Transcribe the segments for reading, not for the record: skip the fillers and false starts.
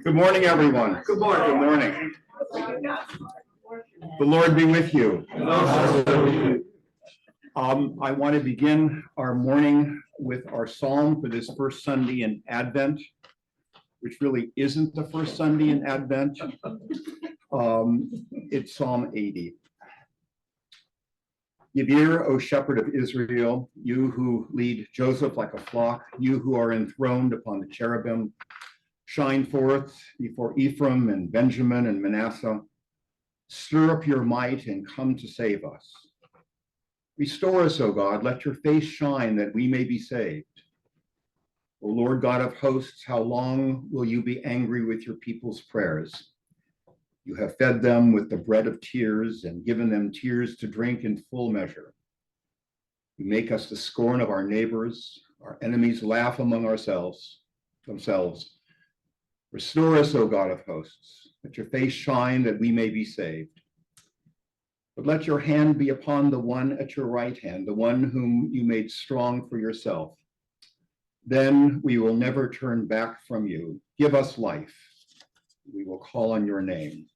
Good morning, everyone. Good morning. Good morning. The Lord be with you. I want to begin our morning with our psalm for this first Sunday in Advent, which really isn't the first Sunday in Advent. It's Psalm 80. Give ear, O shepherd of Israel, you who lead Joseph like a flock, you who are enthroned upon the cherubim. Shine forth before Ephraim and Benjamin and Manasseh. Stir up your might and come to save us. Restore us, O God, let your face shine that we may be saved. O Lord God of hosts, how long will you be angry with your people's prayers? You have fed them with the bread of tears and given them tears to drink in full measure. You make us the scorn of our neighbors. Our enemies laugh among themselves. Restore us, O God of hosts. Let your face shine that we may be saved. But let your hand be upon the one at your right hand, the one whom you made strong for yourself. Then we will never turn back from you. Give us life. We will call on your name.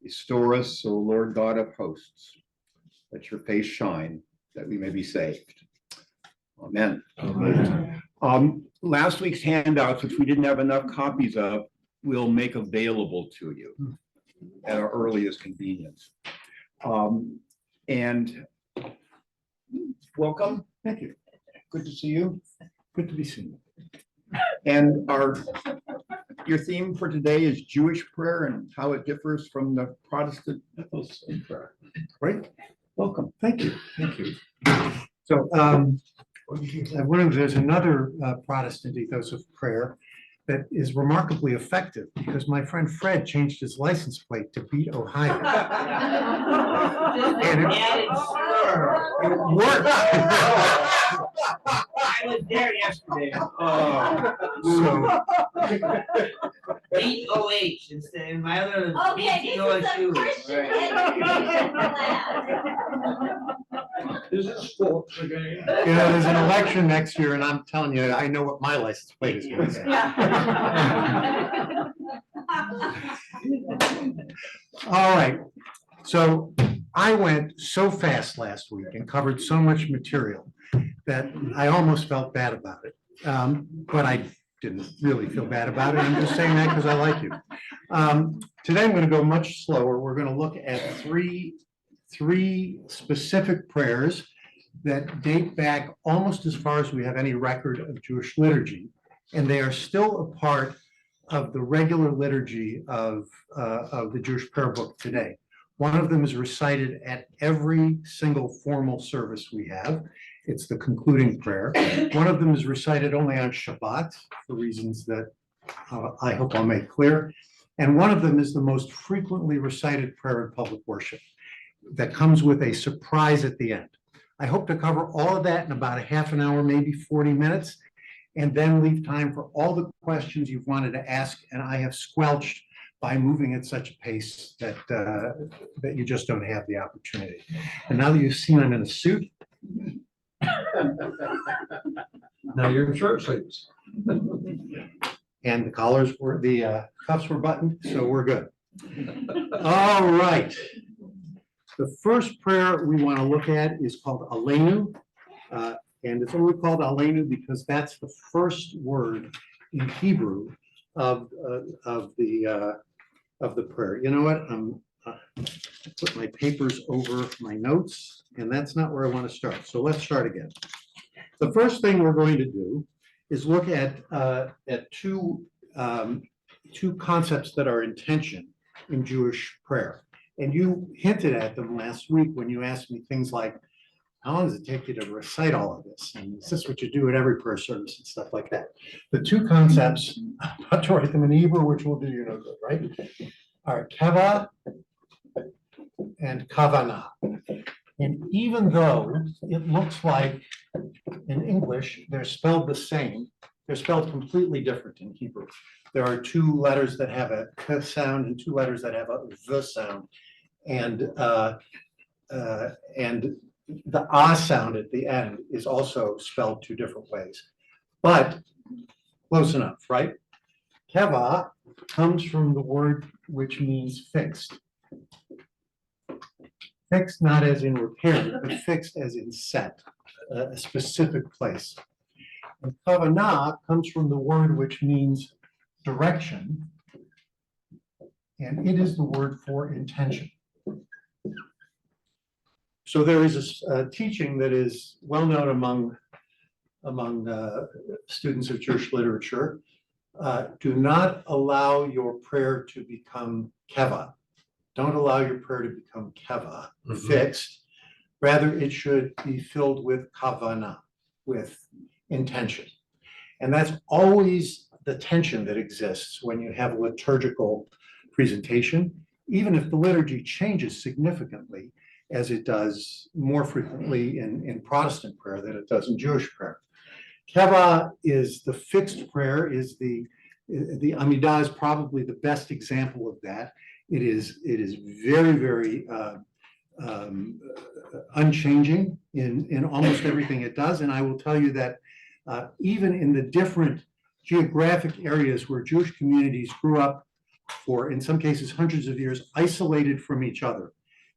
Restore us, O Lord God of hosts. Let your face shine that we may be saved. Amen. Amen. Last week's handouts, which we didn't have enough copies of, we'll make available to you at our earliest convenience. And welcome. Thank you. Good to see you. Good to be seen. And your theme for today is Jewish prayer and how it differs from the Protestant ethos in prayer. Right? Welcome. Thank you. Thank you. So there's another Protestant ethos of prayer that is remarkably effective because my friend Fred changed his license plate to beat Ohio. And it worked. I was there yesterday. So, Beat OH instead of my other Okay, this is a Christian education class. This is sports again. there's an election next year, and I'm telling you, I know what my license plate is going to say. All right. So I went so fast last week and covered so much material that I almost felt bad about it. But I didn't really feel bad about it. I'm just saying that because I like you. Today I'm going to go much slower. We're going to look at three specific prayers that date back almost as far as we have any record of Jewish liturgy. And they are still a part of the regular liturgy of the Jewish prayer book today. One of them is recited at every single formal service we have. It's the concluding prayer. One of them is recited only on Shabbat for reasons that I hope I'll make clear. And one of them is the most frequently recited prayer in public worship that comes with a surprise at the end. I hope to cover all of that in about a half an hour, maybe 40 minutes, and then leave time for all the questions you've wanted to ask, and I have squelched by moving at such a pace that you just don't have the opportunity. And now that you've seen I'm in a suit, Now you're in shirt sleeves. and the cuffs were buttoned, so we're good. All right. The first prayer we want to look at is called Aleinu, and it's only called Aleinu because that's the first word in Hebrew of the prayer. You know what? I put my papers over my notes, and that's not where I want to start. So let's start again. The first thing we're going to do is look at two concepts that are in tension in Jewish prayer. And you hinted at them last week when you asked me things like, how long does it take you to recite all of this? And is this what you do at every prayer service and stuff like that? The two concepts, I'm about to write them in Hebrew, which will do you no good, right? Are kava and kavana. And even though it looks like in English, they're spelled the same, they're spelled completely different in Hebrew. There are two letters that have a k sound and two letters that have a v sound. And the ah sound at the end is also spelled two different ways, but close enough, right? Keva comes from the word which means fixed. Fixed not as in repair, but fixed as in set, a specific place. And kavanah comes from the word which means direction, and it is the word for intention. So there is a teaching that is well known among students of Jewish literature. Do not allow your prayer to become keva. Don't allow your prayer to become keva, fixed. Rather, it should be filled with kavanah, with intention. And that's always the tension that exists when you have a liturgical presentation, even if the liturgy changes significantly, as it does more frequently in Protestant prayer than it does in Jewish prayer. Keva is the fixed prayer, is the Amidah is probably the best example of that. It is very, very unchanging in almost everything it does. And I will tell you that even in the different geographic areas where Jewish communities grew up for, in some cases, hundreds of years, isolated from each other,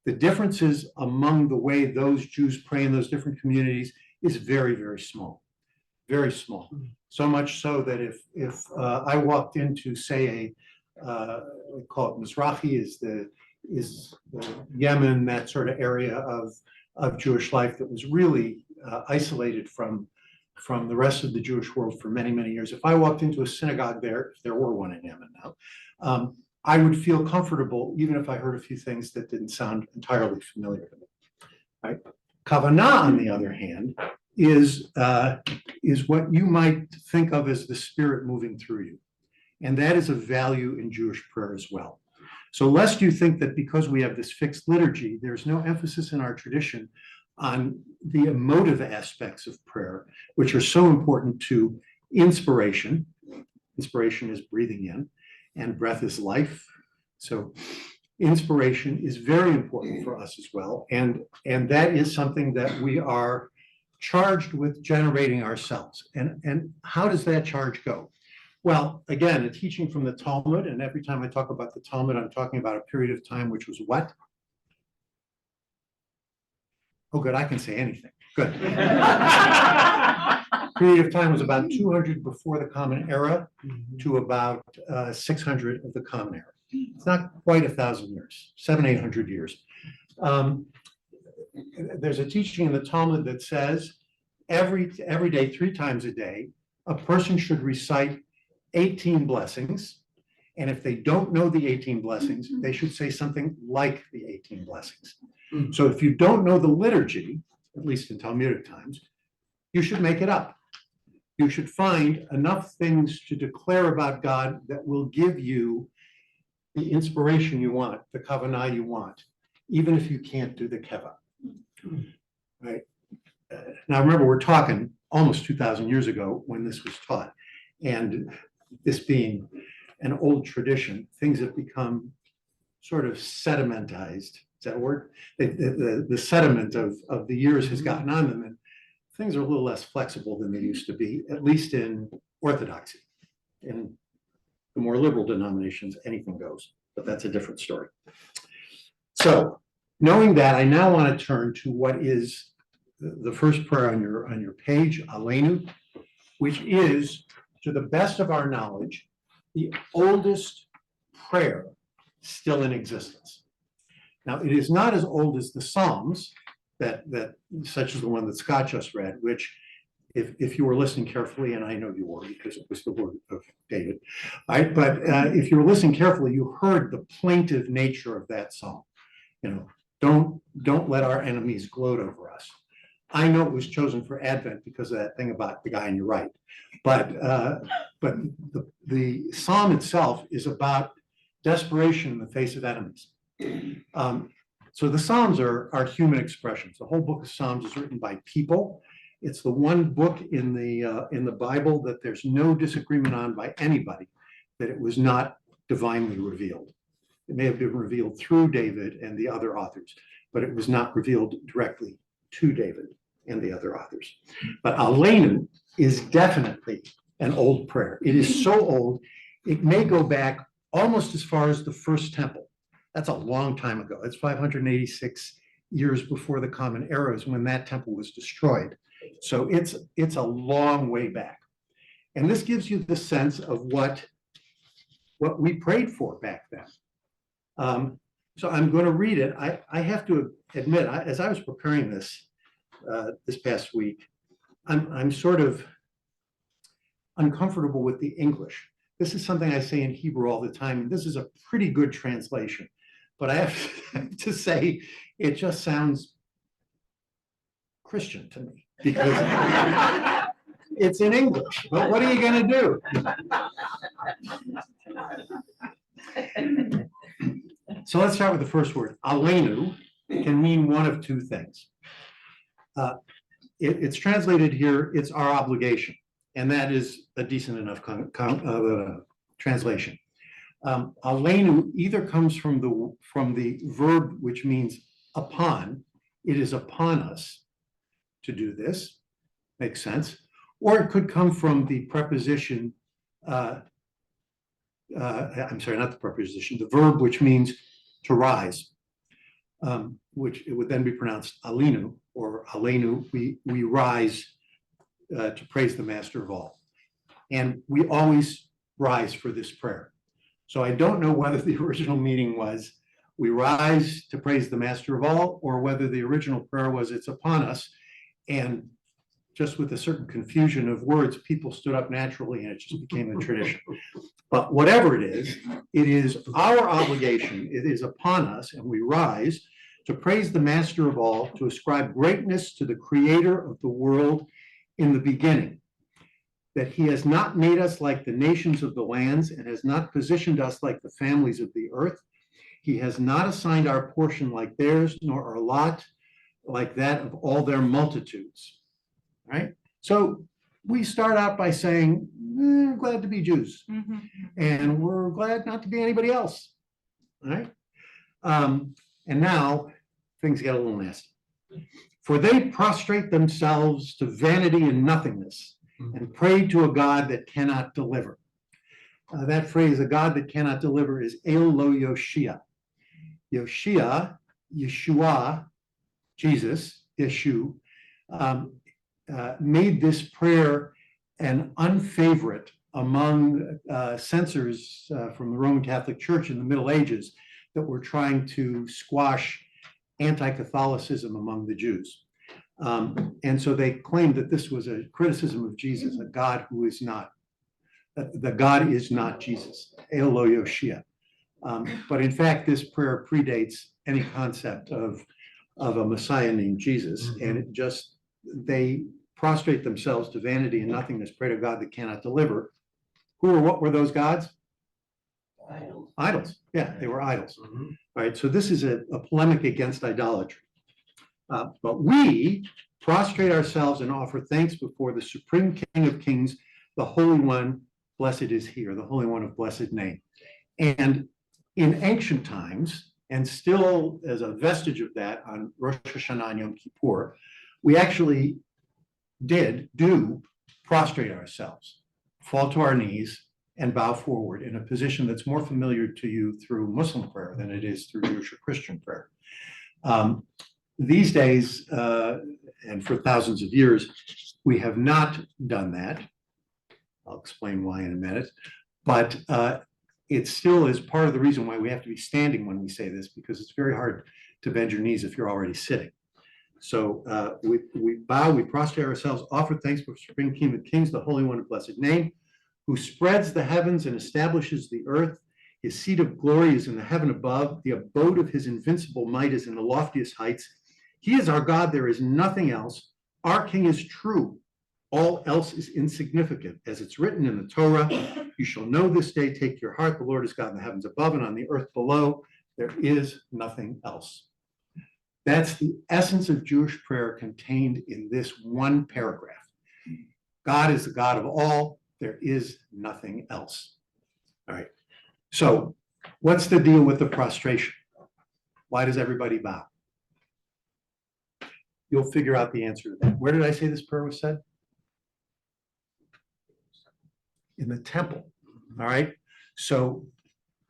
the differences among the way those Jews pray in those different communities is very, very small, very small. So much so that if I walked into, say, we call it Mizrahi, is the Yemen, that sort of area of Jewish life that was really isolated from the rest of the Jewish world for many, many years. If I walked into a synagogue there, if there were one in Yemen now, I would feel comfortable, even if I heard a few things that didn't sound entirely familiar to me. Right? Kavanah, on the other hand, is what you might think of as the Spirit moving through you. And that is a value in Jewish prayer as well. So lest you think that because we have this fixed liturgy, there's no emphasis in our tradition on the emotive aspects of prayer, which are so important to inspiration. Inspiration is breathing in, and breath is life. So inspiration is very important for us as well. And that is something that we are charged with generating ourselves. And how does that charge go? Well, again, a teaching from the Talmud, and every time I talk about the Talmud, I'm talking about a period of time which was what? Oh, good, I can say anything. Good. Period of time was about 200 before the Common Era to about 600 of the Common Era. It's not quite 1,000 years, 700-800 years. There's a teaching in the Talmud that says every day, 3 times a day, a person should recite 18 blessings. And if they don't know the 18 blessings, they should say something like the 18 blessings. So if you don't know the liturgy, at least in Talmudic times, you should make it up. You should find enough things to declare about God that will give you the inspiration you want, the kavanah you want, even if you can't do the keva. Right? Now remember, we're talking almost 2,000 years ago when this was taught. And this being an old tradition, things have become sort of sedimentized. Is that a word? The sediment of the years has gotten on them, and things are a little less flexible than they used to be, at least in Orthodoxy. In the more liberal denominations, anything goes, but that's a different story. So, knowing that, I now want to turn to what is the first prayer on your page, Aleinu, which is, to the best of our knowledge, the oldest prayer still in existence. Now, it is not as old as the Psalms, that such as the one that Scott just read, which, if you were listening carefully, and I know you were because it was the word of David, right? But if you were listening carefully, you heard the plaintive nature of that psalm. You know, don't let our enemies gloat over us. I know it was chosen for Advent because of that thing about the guy on your right, but the psalm itself is about desperation in the face of enemies. So the Psalms are human expressions. The whole book of Psalms is written by people. It's the one book in the Bible that there's no disagreement on by anybody that it was not divinely revealed. It may have been revealed through David and the other authors, but it was not revealed directly to David and the other authors. But Aleinu is definitely an old prayer. It is so old, It may go back almost as far as the first temple. That's a long time ago. It's 586 years before the Common Era is when that temple was destroyed. So it's a long way back. And this gives you the sense of what we prayed for back then. So I'm going to read it. I have to admit, as I was preparing this this past week, I'm sort of uncomfortable with the English. This is something I say in Hebrew all the time. This is a pretty good translation, but I have to say it just sounds Christian to me because it's in English. But what are you going to do? So let's start with the first word. Aleinu can mean one of two things. It's translated here, it's our obligation. And that is a decent enough translation. Aleinu either comes from the verb which means upon. It is upon us to do this. Makes sense. Or it could come from the preposition. I'm sorry, not the preposition. The verb which means to rise, which it would then be pronounced alinu or aleinu. We rise to praise the Master of all. And we always rise for this prayer. So I don't know whether the original meaning was we rise to praise the Master of all, or whether the original prayer was it's upon us. And just with a certain confusion of words, people stood up naturally and it just became the tradition. But whatever it is our obligation. It is upon us, and we rise to praise the Master of all, to ascribe greatness to the Creator of the world in the beginning, that he has not made us like the nations of the lands and has not positioned us like the families of the earth. He has not assigned our portion like theirs, nor our lot like that of all their multitudes. Right? So we start out by saying, we're glad to be Jews, and we're glad not to be anybody else. Right? And now things get a little nasty. For they prostrate themselves to vanity and nothingness and pray to a God that cannot deliver. That phrase, a God that cannot deliver, is El Lo Yoshia. Yoshia, Yeshua, Jesus, Yeshu, made this prayer an unfavorite among censors from the Roman Catholic Church in the Middle Ages that were trying to squash anti-Catholicism among the Jews. And so they claimed that this was a criticism of Jesus, a God who is not, the God is not Jesus, El Lo Yoshia. But in fact, this prayer predates any concept of a Messiah named Jesus. And it just, they prostrate themselves to vanity and nothingness, pray to God that cannot deliver. Who or what were those gods? Idols. Yeah, they were idols. Right. So this is a polemic against idolatry. But we prostrate ourselves and offer thanks before the Supreme King of Kings, the Holy One, blessed is he, or the Holy One of blessed name. And in ancient times, and still as a vestige of that on Rosh Hashanah and Yom Kippur, we actually do prostrate ourselves, fall to our knees, and bow forward in a position that's more familiar to you through Muslim prayer than it is through Jewish or Christian prayer. These days, and for thousands of years, we have not done that. I'll explain why in a minute, but it still is part of the reason why we have to be standing when we say this, because it's very hard to bend your knees if you're already sitting. So we bow, we prostrate ourselves, offer thanks for Supreme King of Kings, the Holy One of blessed name, who spreads the heavens and establishes the earth. His seat of glory is in the heaven above. The abode of his invincible might is in the loftiest heights. He is our God. There is nothing else. Our King is true. All else is insignificant. As it's written in the Torah, you shall know this day, take your heart. The Lord is God in the heavens above and on the earth below. There is nothing else. That's the essence of Jewish prayer contained in this one paragraph. God is the God of all. There is nothing else. All right. So what's the deal with the prostration? Why does everybody bow? You'll figure out the answer to that. Where did I say this prayer was said? In the temple. All right. So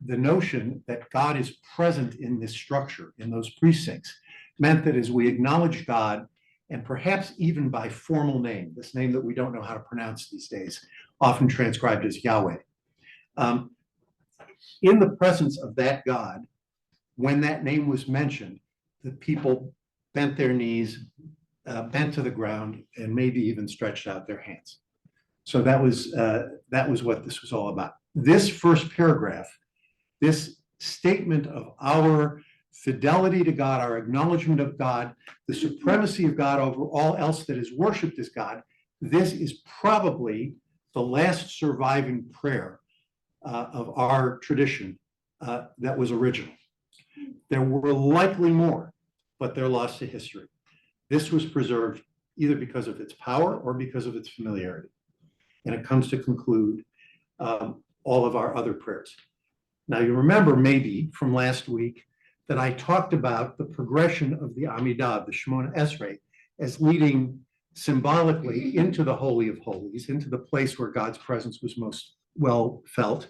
the notion that God is present in this structure, in those precincts, meant that as we acknowledge God, and perhaps even by formal name, this name that we don't know how to pronounce these days, often transcribed as Yahweh, in the presence of that God, when that name was mentioned, the people bent their knees, bent to the ground, and maybe even stretched out their hands. So that was what this was all about. This first paragraph, this statement of our fidelity to God, our acknowledgement of God, the supremacy of God over all else that is worshipped as God, this is probably the last surviving prayer of our tradition that was original. There were likely more, but they're lost to history. This was preserved either because of its power or because of its familiarity. And it comes to conclude all of our other prayers. Now, you remember maybe from last week that I talked about the progression of the Amidah, the Shemona Esrei, as leading symbolically into the Holy of Holies, into the place where God's presence was most well felt,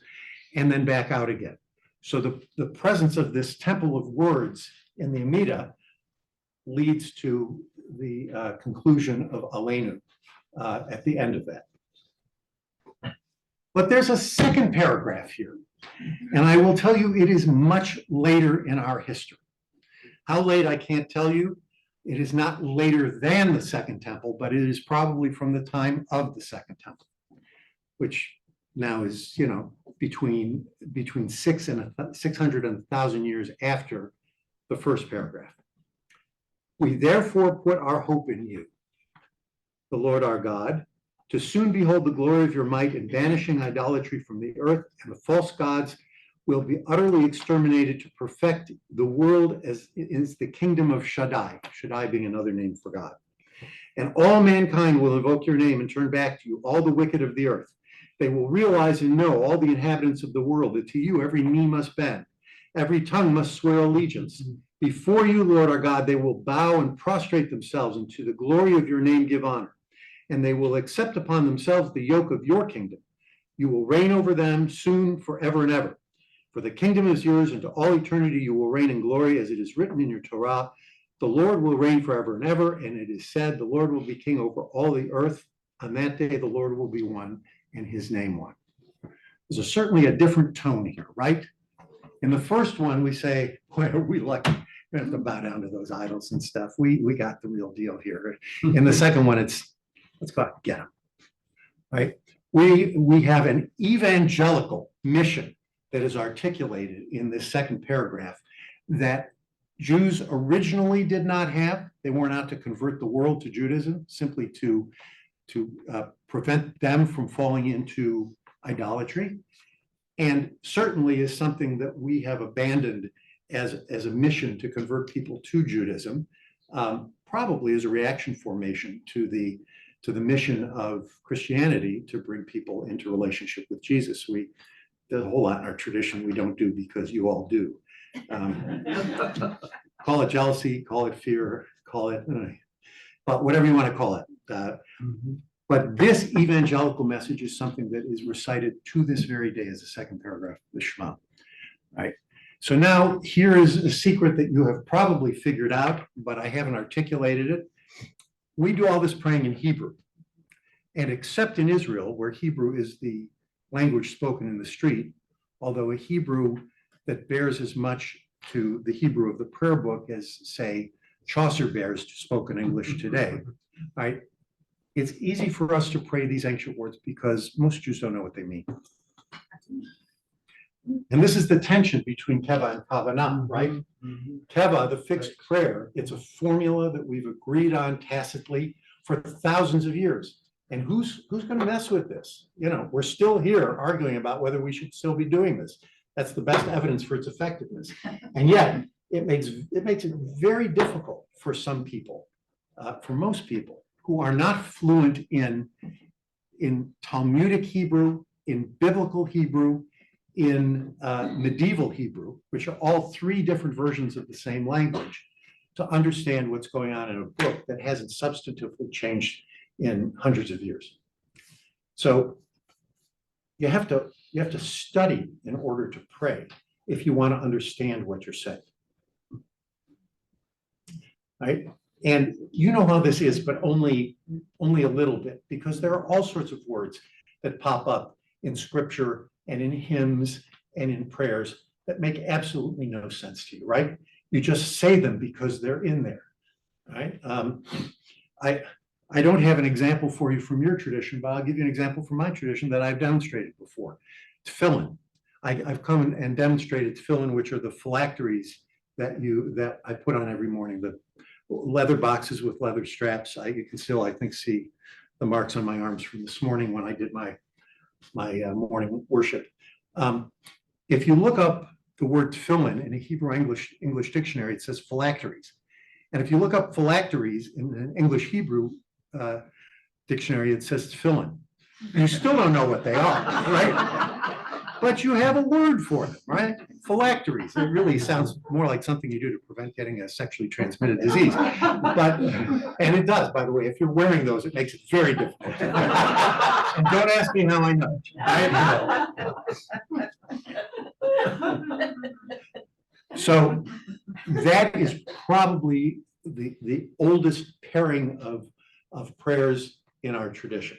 and then back out again. So the presence of this temple of words in the Amidah leads to the conclusion of Aleinu at the end of that. But there's a second paragraph here, and I will tell you it is much later in our history. How late, I can't tell you. It is not later than the Second Temple, but it is probably from the time of the Second Temple, which now is, between 600 and 1,000 years after the first paragraph. We therefore put our hope in you, the Lord our God, to soon behold the glory of your might in banishing idolatry from the earth, and the false gods will be utterly exterminated to perfect the world as is the kingdom of Shaddai, Shaddai being another name for God. And all mankind will invoke your name and turn back to you, all the wicked of the earth. They will realize and know, all the inhabitants of the world, that to you every knee must bend, every tongue must swear allegiance. Before you, Lord our God, they will bow and prostrate themselves, and to the glory of your name give honor. And they will accept upon themselves the yoke of your kingdom. You will reign over them soon, forever and ever. For the kingdom is yours, and to all eternity you will reign in glory, as it is written in your Torah. The Lord will reign forever and ever, and it is said, the Lord will be king over all the earth. On that day, the Lord will be one, and his name one. There's certainly a different tone here, right? In the first one, we say, boy, are we lucky. We don't have to bow down to those idols and stuff. We got the real deal here. In the second one, it's, let's go out and get them, right? We have an evangelical mission that is articulated in this second paragraph that Jews originally did not have. They weren't out to convert the world to Judaism, simply to prevent them from falling into idolatry, and certainly is something that we have abandoned as a mission to convert people to Judaism, probably as a reaction formation to the mission of Christianity to bring people into relationship with Jesus. There's a whole lot in our tradition we don't do because you all do. Call it jealousy, call it fear, call it, but whatever you want to call it. But this evangelical message is something that is recited to this very day as the second paragraph of the Shema, right? So now here is a secret that you have probably figured out, but I haven't articulated it. We do all this praying in Hebrew. And except in Israel, where Hebrew is the language spoken in the street, although a Hebrew that bears as much to the Hebrew of the prayer book as, say, Chaucer bears to spoken English today, right? It's easy for us to pray these ancient words because most Jews don't know what they mean. And this is the tension between Keva and Kavanah, right? Keva, the fixed prayer, it's a formula that we've agreed on tacitly for thousands of years. And who's going to mess with this? We're still here arguing about whether we should still be doing this. That's the best evidence for its effectiveness. And yet, it makes it very difficult for some people, for most people, who are not fluent in Talmudic Hebrew, in biblical Hebrew, in medieval Hebrew, which are all three different versions of the same language, to understand what's going on in a book that hasn't substantively changed in hundreds of years. So you have to You have to study in order to pray if you want to understand what you're saying. Right? And you know how this is, but only a little bit, because there are all sorts of words that pop up in scripture and in hymns and in prayers that make absolutely no sense to you, right? You just say them because they're in there, right? I don't have an example for you from your tradition, but I'll give you an example from my tradition that I've demonstrated before. Tefillin. I've come and demonstrated tefillin, which are the phylacteries that I put on every morning, the leather boxes with leather straps. You can still, I think, see the marks on my arms from this morning when I did my morning worship. If you look up the word tefillin in a Hebrew English dictionary, it says phylacteries. And if you look up phylacteries in an English Hebrew dictionary, it says tefillin. You still don't know what they are, right? But you have a word for them, right? Phylacteries. It really sounds more like something you do to prevent getting a sexually transmitted disease. And it does, by the way. If you're wearing those, it makes it very difficult. And don't ask me how I know. So that is probably the oldest pairing of prayers in our tradition.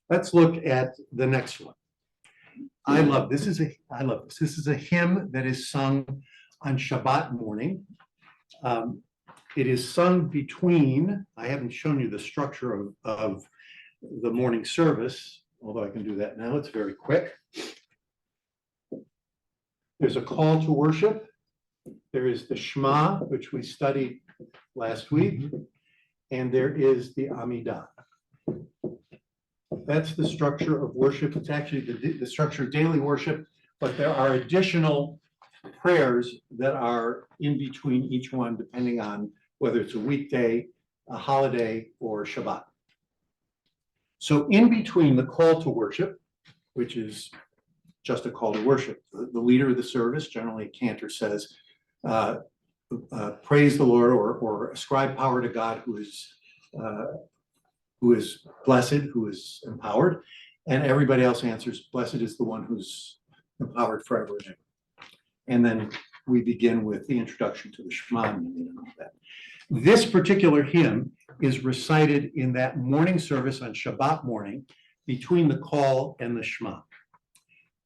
Let's look at the next one. I love this. This is a hymn that is sung on Shabbat morning. It is sung between, I haven't shown you the structure of the morning service, although I can do that now. It's very quick. There's a call to worship. There is the Shema, which we studied last week, and there is the Amidah. That's the structure of worship. It's actually the structure of daily worship, but there are additional prayers that are in between each one, depending on whether it's a weekday, a holiday, or Shabbat. So in between the call to worship, which is just a call to worship, the leader of the service, generally a cantor, says, praise the Lord, or ascribe power to God who is blessed, who is empowered, and everybody else answers, blessed is the one who's empowered forever and ever. And then we begin with the introduction to the Shema and all that. This particular hymn is recited in that morning service on Shabbat morning between the call and the Shema.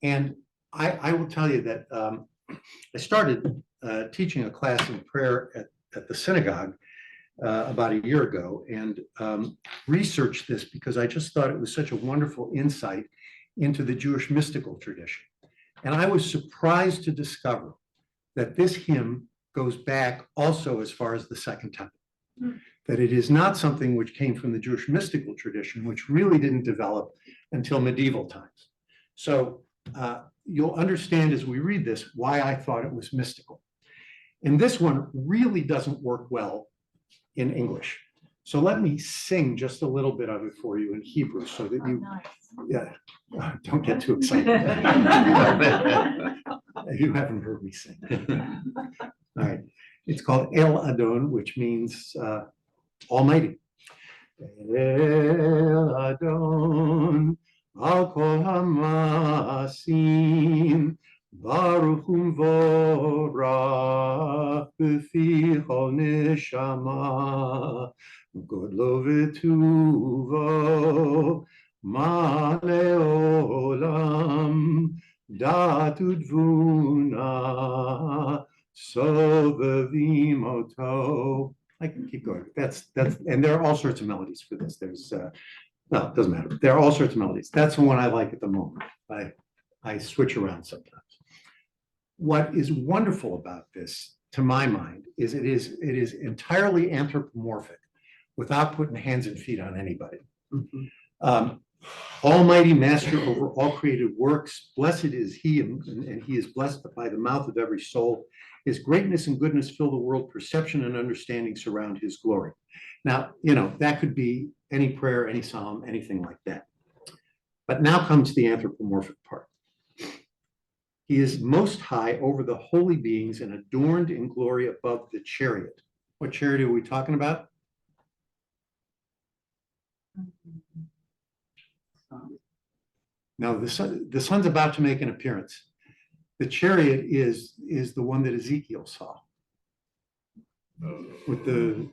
And I will tell you that I started teaching a class in prayer at the synagogue about a year ago, and researched this because I just thought it was such a wonderful insight into the Jewish mystical tradition. And I was surprised to discover that this hymn goes back also as far as the Second Temple, that it is not something which came from the Jewish mystical tradition, which really didn't develop until medieval times. So you'll understand as we read this why I thought it was mystical. And this one really doesn't work well in English. So let me sing just a little bit of it for you in Hebrew so that you, don't get too excited. You haven't heard me sing. All right, it's called El Adon, which means Almighty. El Adon, al kol hamasim, Baruch Vorach b'fi chol neshama, Godlo v'tuvo, ma leolam, dat udvuna, sovavim oto. I can keep going. That's, and there are all sorts of melodies for this. There's, no, it doesn't matter. There are all sorts of melodies. That's the one I like at the moment. I switch around sometimes. What is wonderful about this, to my mind, is it is entirely anthropomorphic without putting hands and feet on anybody. Almighty Master over all created works, blessed is he, and he is blessed by the mouth of every soul. His greatness and goodness fill the world, perception and understanding surround his glory. Now, you know, that could be any prayer, any psalm, anything like that. But now comes the anthropomorphic part. He is most high over the holy beings and adorned in glory above the chariot. What chariot are we talking about? Now the sun's about to make an appearance. The chariot is the one that Ezekiel saw. With the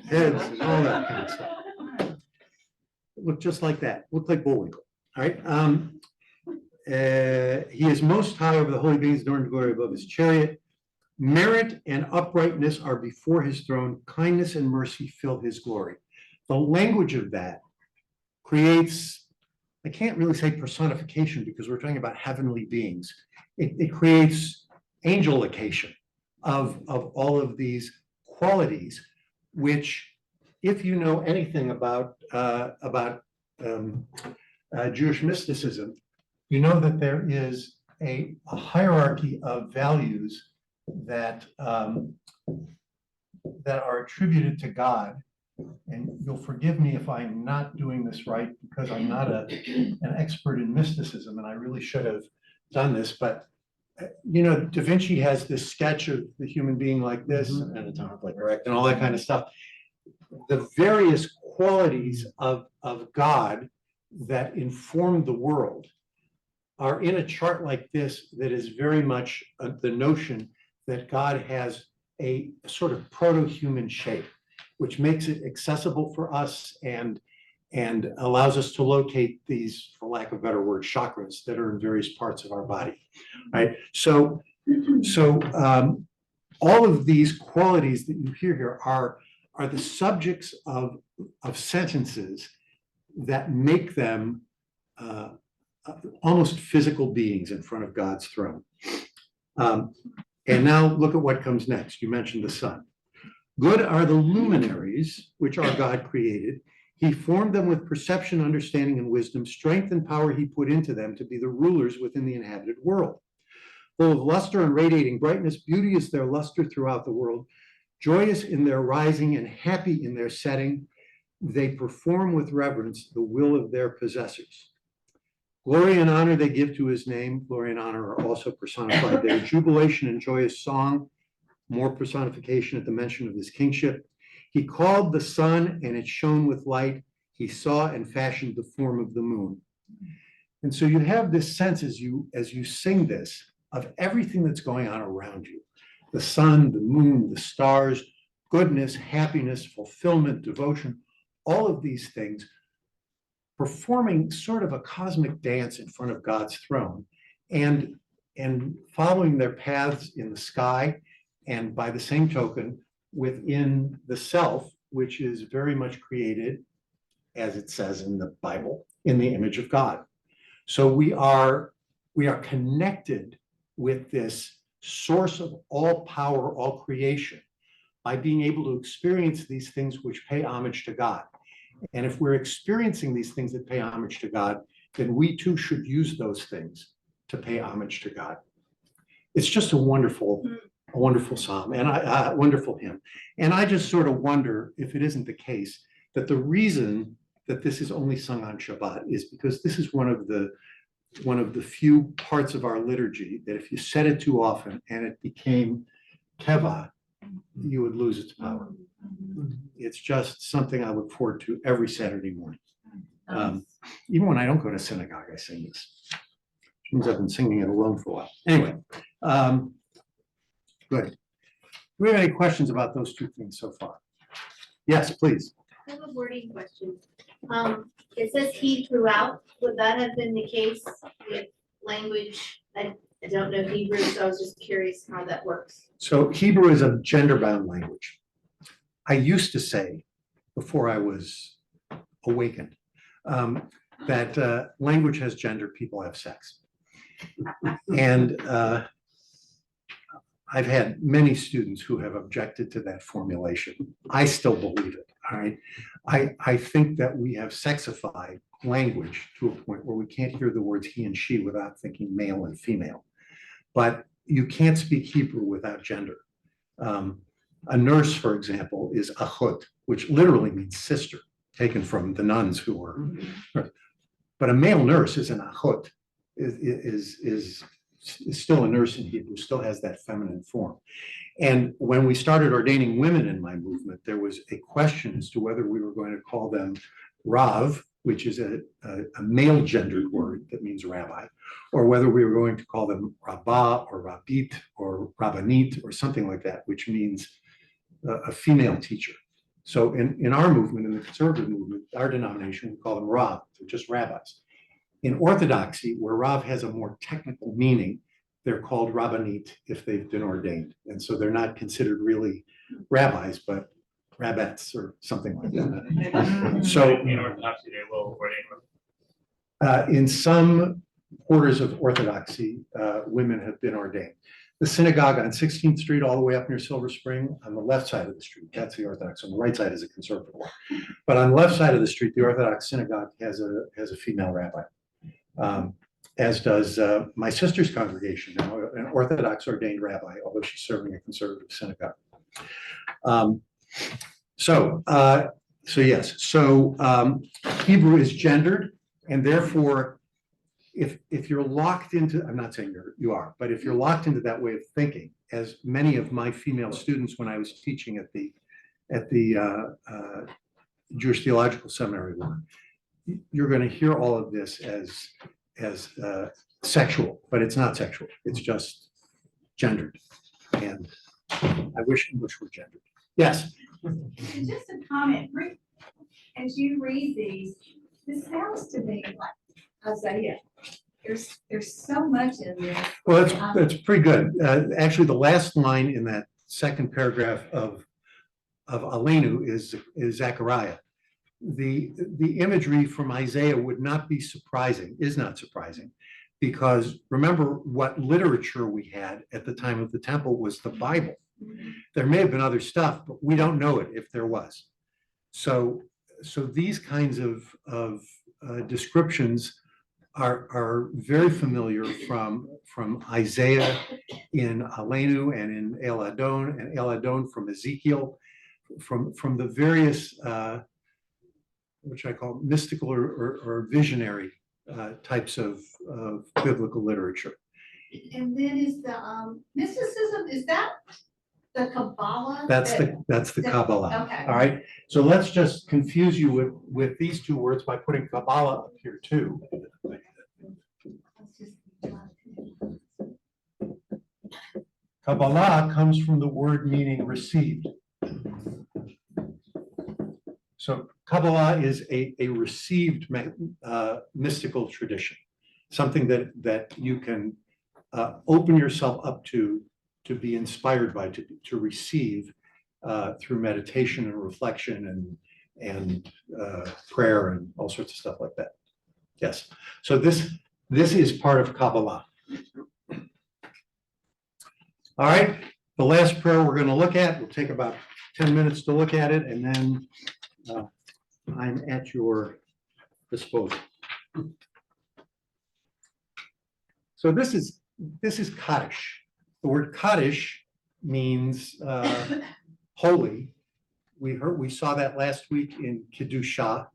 heads and all that kind of stuff. It looked just like that. Looked like Bullwinkle. All right. He is most high over the holy beings, adorned in glory above his chariot. Merit and uprightness are before his throne. Kindness and mercy fill his glory. The language of that creates, I can't really say personification because we're talking about heavenly beings. It creates angelication of all of these qualities, which, if you know anything about Jewish mysticism, you know that there is a hierarchy of values that are attributed to God. And you'll forgive me if I'm not doing this right because I'm not an expert in mysticism, and I really should have done this. But you know, Da Vinci has this sketch of the human being like this, and anatomically correct, and all that kind of stuff. The various qualities of God that inform the world are in a chart like this that is very much the notion that God has a sort of proto-human shape, which makes it accessible for us and allows us to locate these, for lack of a better word, chakras that are in various parts of our body, right? So all of these qualities that you hear here are the subjects of sentences that make them almost physical beings in front of God's throne. And now look at what comes next. You mentioned the sun. Good are the luminaries, which our God created. He formed them with perception, understanding, and wisdom. Strength and power he put into them to be the rulers within the inhabited world. Full of luster and radiating brightness, beauty is their luster throughout the world. Joyous in their rising and happy in their setting, they perform with reverence the will of their possessors. Glory and honor they give to his name. Glory and honor are also personified there. Jubilation and joyous song, more personification at the mention of his kingship. He called the sun and it shone with light. He saw and fashioned the form of the moon. And so you have this sense as you sing this of everything that's going on around you. The sun, the moon, the stars, goodness, happiness, fulfillment, devotion, all of these things performing sort of a cosmic dance in front of God's throne and following their paths in the sky, and by the same token within the self, which is very much created, as it says in the Bible, in the image of God. So we are connected with this source of all power, all creation, by being able to experience these things which pay homage to God. And if we're experiencing these things that pay homage to God, then we too should use those things to pay homage to God. It's just a wonderful psalm and a wonderful hymn. And I just sort of wonder if it isn't the case that the reason that this is only sung on Shabbat is because this is one of the few parts of our liturgy that if you said it too often and it became keva, you would lose its power. It's just something I look forward to every Saturday morning. Even when I don't go to synagogue, I sing this. Which means I've been singing it alone for a while. Anyway, good. Do we have any questions about those two things so far? Yes, please. I have a wording question. It says he throughout. Would that have been the case with language? I don't know Hebrew, so I was just curious how that works. So Hebrew is a gender-bound language. I used to say, before I was awakened, that language has gender, people have sex. And I've had many students who have objected to that formulation. I still believe it, all right? I think that we have sexified language to a point where we can't hear the words he and she without thinking male and female. But you can't speak Hebrew without gender. A nurse, for example, is achot, which literally means sister, taken from the nuns who were. But a male nurse is an achot, is still a nurse in Hebrew, still has that feminine form. And when we started ordaining women in my movement, there was a question as to whether we were going to call them Rav, which is a male gendered word that means rabbi, or whether we were going to call them rabbah or rabbit or rabbanit or something like that, which means a female teacher. So in our movement, in the conservative movement, our denomination, we call them Rav, they're just rabbis. In Orthodoxy, where Rav has a more technical meaning, they're called rabbanit if they've been ordained. And so they're not considered really rabbis, but rabbettes or something like that. So In Orthodoxy, they will ordain. in some orders of Orthodoxy, women have been ordained. The synagogue on 16th Street, all the way up near Silver Spring, on the left side of the street, that's the Orthodox. On the right side is a conservative one. But on the left side of the street, the Orthodox synagogue has a female rabbi, as does my sister's congregation now, an Orthodox ordained rabbi, although she's serving a conservative synagogue. So yes, Hebrew is gendered, and therefore, if you're locked into, I'm not saying you are, but if you're locked into that way of thinking, as many of my female students when I was teaching at the Jewish Theological Seminary were, you're going to hear all of this as sexual, but it's not sexual. It's just gendered, and I wish English were gendered. Yes. And just a comment, as you read these, this sounds to me like Isaiah. There's so much in this. Well, that's pretty good. Actually, the last line in that second paragraph of Aleinu is Zechariah. The imagery from Isaiah would not be surprising, is not surprising, because remember what literature we had at the time of the temple was the Bible. There may have been other stuff, but we don't know it if there was. So these kinds of descriptions are very familiar from Isaiah in Aleinu and in El Adon, and El Adon from Ezekiel, from the various which I call mystical or visionary types of biblical literature. And then is the mysticism, is that the Kabbalah? That's the Kabbalah. Okay. All right. So let's just confuse you with these two words by putting Kabbalah up here too. Kabbalah comes from the word meaning received. So Kabbalah is a received mystical tradition, something that you can open yourself up to be inspired by, to receive through meditation and reflection and prayer and all sorts of stuff like that. Yes. So this is part of Kabbalah. All right. The last prayer we're going to look at, we'll take about 10 minutes to look at it, and then I'm at your disposal. So this is Kaddish. The word Kaddish means holy. We saw that last week in Kedusha,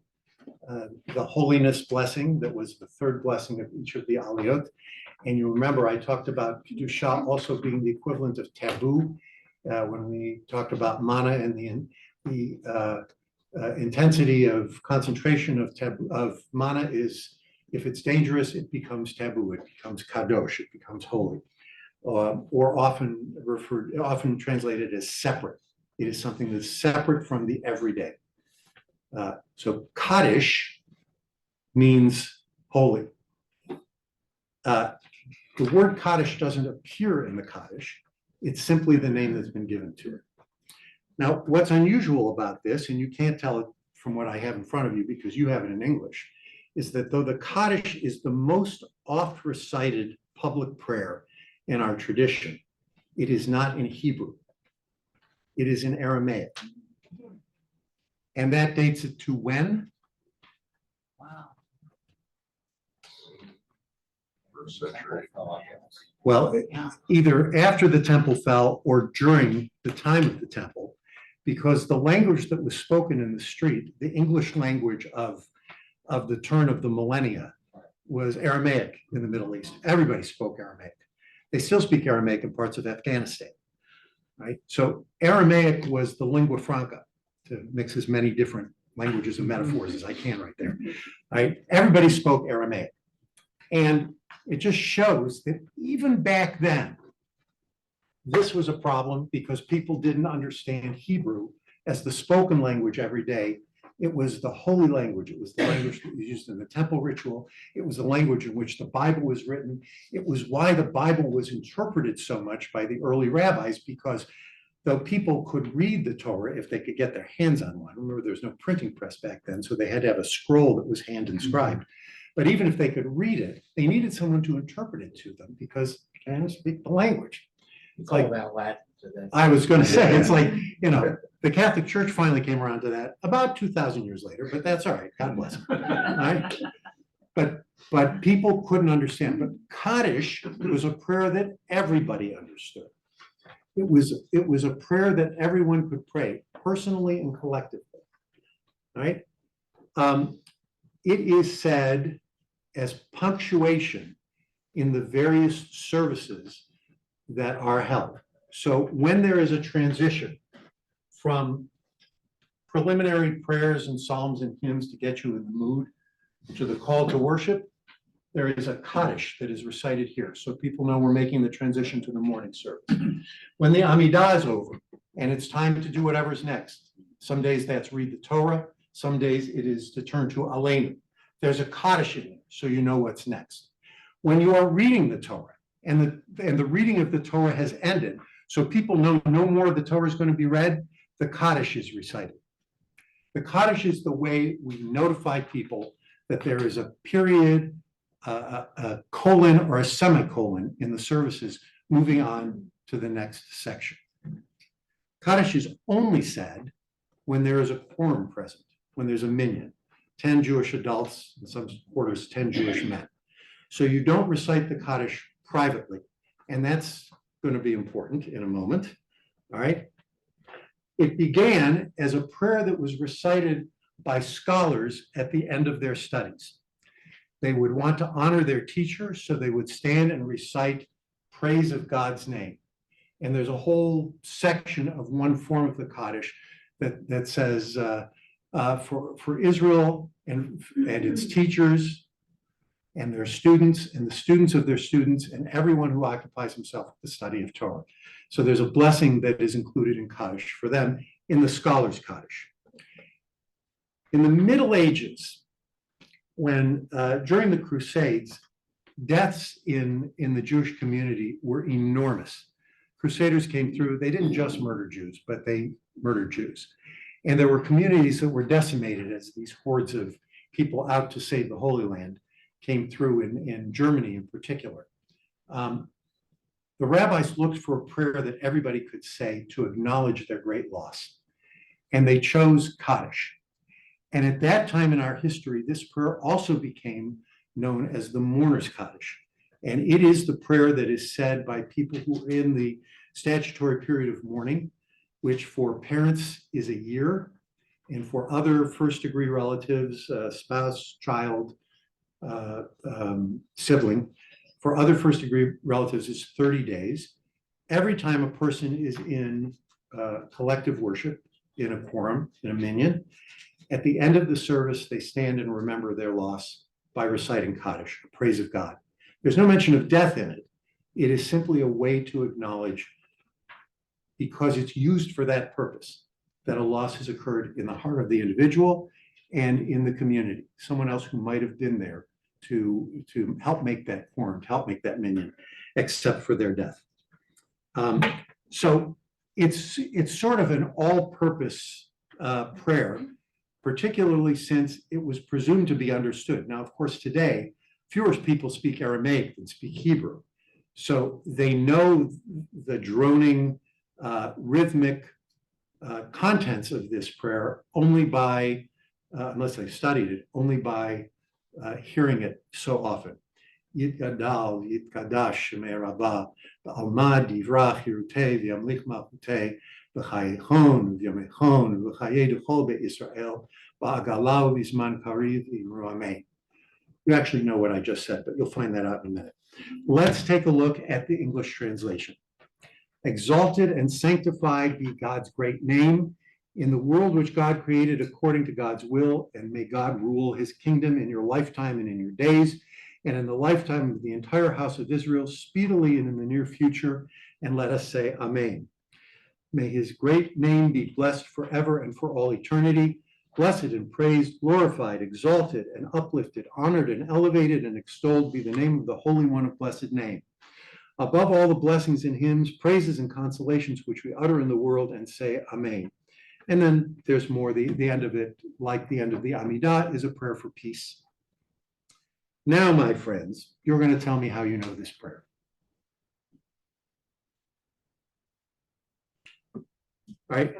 the holiness blessing that was the third blessing of each of the aliyot. And you remember I talked about Kedusha also being the equivalent of taboo when we talked about mana and the intensity of concentration of mana is, if it's dangerous, it becomes taboo, it becomes kadosh, it becomes holy, or often translated as separate. It is something that's separate from the everyday. So Kaddish means holy. The word Kaddish doesn't appear in the Kaddish. It's simply the name that's been given to it. Now, what's unusual about this, and you can't tell it from what I have in front of you because you have it in English, is that though the Kaddish is the most oft recited public prayer in our tradition, it is not in Hebrew. It is in Aramaic. And that dates it to when? Wow. First century. Well, either after the temple fell or during the time of the temple, because the language that was spoken in the street, the English language of the turn of the millennia, was Aramaic in the Middle East. Everybody spoke Aramaic. They still speak Aramaic in parts of Afghanistan, right? So Aramaic was the lingua franca, to mix as many different languages and metaphors as I can right there. Right? Everybody spoke Aramaic. And it just shows that even back then, this was a problem because people didn't understand Hebrew as the spoken language every day. It was the holy language. It was the language that was used in the temple ritual. It was the language in which the Bible was written. It was why the Bible was interpreted so much by the early rabbis, because though people could read the Torah if they could get their hands on one. Remember, there was no printing press back then, so they had to have a scroll that was hand inscribed. But even if they could read it, they needed someone to interpret it to them because they didn't speak the language. It's like, that Latin. I was going to say, it's like, you know, the Catholic Church finally came around to that about 2,000 years later, but that's all right. God bless them. Right? But people couldn't understand. But Kaddish was a prayer that everybody understood. It was a prayer that everyone could pray personally and collectively. Right? It is said as punctuation in the various services that are held. So when there is a transition from preliminary prayers and psalms and hymns to get you in the mood to the call to worship, there is a Kaddish that is recited here. So people know we're making the transition to the morning service. When the Amidah is over and it's time to do whatever's next, some days that's read the Torah, some days it is to turn to Aleinu. There's a Kaddish in there, so you know what's next. When you are reading the Torah and the reading of the Torah has ended, so people know no more of the Torah is going to be read, the Kaddish is recited. The Kaddish is the way we notify people that there is a period, a colon or a semicolon in the services moving on to the next section. Kaddish is only said when there is a quorum present, when there's a minyan, 10 Jewish adults, in some quarters, 10 Jewish men. So you don't recite the Kaddish privately, and that's going to be important in a moment, all right? It began as a prayer that was recited by scholars at the end of their studies. They would want to honor their teacher, so they would stand and recite praise of God's name. And there's a whole section of one form of the Kaddish that says, for Israel and its teachers and their students and the students of their students and everyone who occupies himself with the study of Torah. So there's a blessing that is included in Kaddish for them in the scholars' Kaddish. In the Middle Ages, when during the Crusades, deaths in the Jewish community were enormous. Crusaders came through, they didn't just murder Jews, but they murdered Jews. And there were communities that were decimated as these hordes of people out to save the Holy Land came through in Germany in particular. The rabbis looked for a prayer that everybody could say to acknowledge their great loss. And they chose Kaddish. And at that time in our history, this prayer also became known as the Mourner's Kaddish. And it is the prayer that is said by people who are in the statutory period of mourning, which for parents is a year, and for other first-degree relatives, spouse, child, sibling, for other first-degree relatives is 30 days. Every time a person is in collective worship, in a quorum, in a minyan, at the end of the service, they stand and remember their loss by reciting Kaddish, praise of God. There's no mention of death in it. It is simply a way to acknowledge, because it's used for that purpose, that a loss has occurred in the heart of the individual and in the community, someone else who might have been there to help make that quorum, to help make that minyan, except for their death. So it's sort of an all-purpose prayer, particularly since it was presumed to be understood. Now, of course, today, fewer people speak Aramaic than speak Hebrew. So they know the droning, rhythmic contents of this prayer only by, unless they studied it, only by hearing it so often. Yitgadal, Yitkadash, Shemei Rabbah, Ba'almad, Yivrach, Yirutei, V'yamlich Malchutei, V'chayechon, V'yamechon, V'chayei D'chol Be'Yisrael, Ba'agalau, V'zman Kariv, V'yimru Amen. You actually know what I just said, but you'll find that out in a minute. Let's take a look at the English translation. Exalted and sanctified be God's great name in the world which God created according to God's will, and may God rule his kingdom in your lifetime and in your days, and in the lifetime of the entire house of Israel, speedily and in the near future, and let us say Amen. May his great name be blessed forever and for all eternity, blessed and praised, glorified, exalted and uplifted, honored and elevated and extolled be the name of the Holy One of blessed name. Above all the blessings and hymns, praises and consolations which we utter in the world and say Amen. And then there's more, the end of it, like the end of the Amidah, is a prayer for peace. Now, my friends, you're going to tell me how you know this prayer. Right?